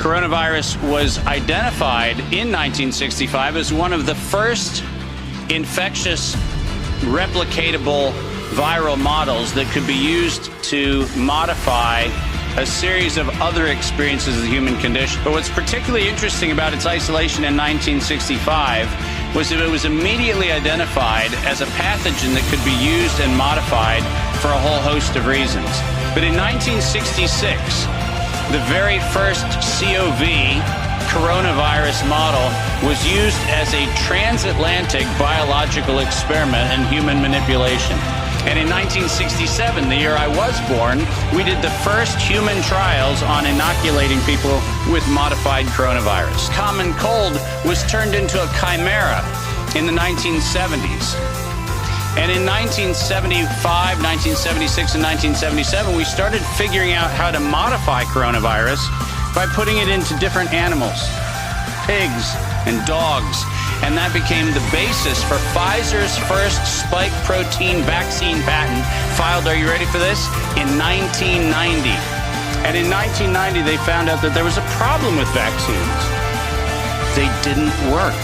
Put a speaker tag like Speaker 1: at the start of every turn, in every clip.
Speaker 1: Coronavirus was identified in 1965 as one of the first infectious replicatable viral models that could be used to modify a series of other experiences of the human condition. But what's particularly interesting about its isolation in 1965 was that it was immediately identified as a pathogen that could be used and modified for a whole host of reasons. But in 1966, the very first COV coronavirus model was used as a transatlantic biological experiment in human manipulation. And in 1967, the year I was born, we did the first human trials on inoculating people with modified coronavirus. Common cold was turned into a chimera in the 1970s. And in 1975, 1976, and 1977, we started figuring out how to modify coronavirus by putting it into different animals, pigs and dogs. And that became the basis for Pfizer's first spike protein vaccine patent, filed, are you ready for this, in 1990. And in 1990, they found out that there was a problem with vaccines. They didn't work.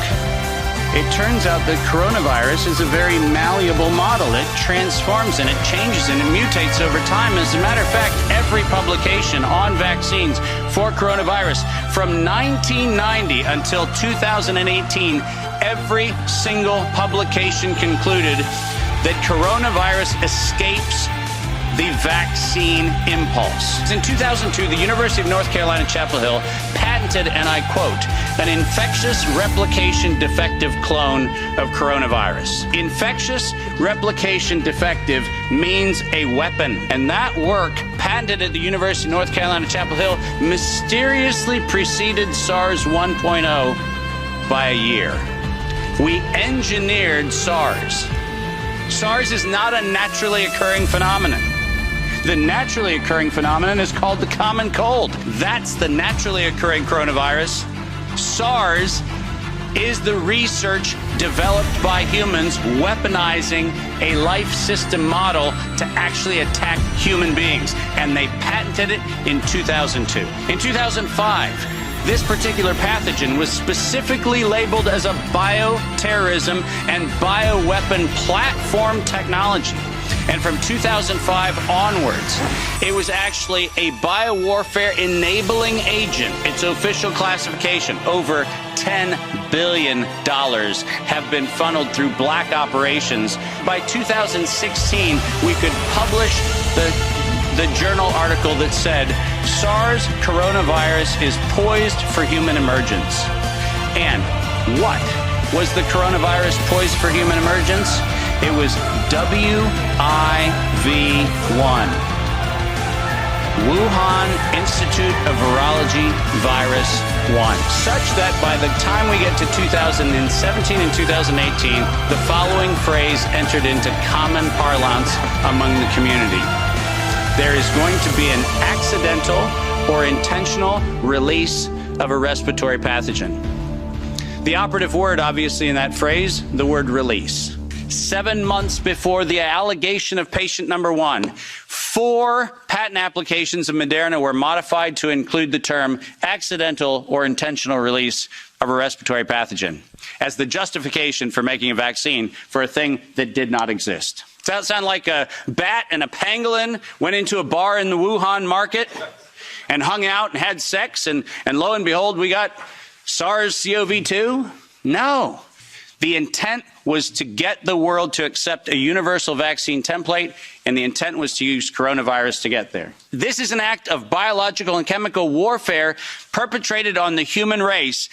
Speaker 1: It turns out that coronavirus is a very malleable model. It transforms and it changes and it mutates over time. As a matter of fact, every publication on vaccines for coronavirus from 1990 until 2018, every single publication concluded that coronavirus escapes the vaccine impulse. In 2002, the University of North Carolina, Chapel Hill patented, and I quote, an infectious replication defective clone of coronavirus. Infectious replication defective means a weapon. And that work, patented at the University of North Carolina, Chapel Hill, mysteriously preceded SARS 1.0 by a year. We engineered SARS. SARS is not a naturally occurring phenomenon. The naturally occurring phenomenon is called the common cold. That's the naturally occurring coronavirus. SARS is the research developed by humans weaponizing a life system model to actually attack human beings. And they patented it in 2002. In 2005, this particular pathogen was specifically labeled as a bioterrorism and bioweapon platform technology. And from 2005 onwards, it was actually a biowarfare enabling agent. Its official classification, over $10 billion have been funneled through black operations. By 2016, we could publish the journal article that said, SARS coronavirus is poised for human emergence. And what was the coronavirus poised for human emergence? It was WIV1, Wuhan Institute of Virology Virus 1. Such that by the time we get to 2017 and 2018, the following phrase entered into common parlance among the community. There is going to be an accidental or intentional release of a respiratory pathogen. The operative word, obviously, in that phrase, the word release. 7 months before the allegation of patient number 1, 4 patent applications of Moderna were modified to include the term accidental or intentional release of a respiratory pathogen as the justification for making a vaccine for a thing that did not exist. Does that sound like a bat and a pangolin went into a bar in the Wuhan market and hung out and had sex, and lo and behold, we got SARS-CoV-2? No. The intent was to get the world to accept a universal vaccine template, and the intent was to use coronavirus to get there. This is an act of biological and chemical warfare perpetrated on the human race.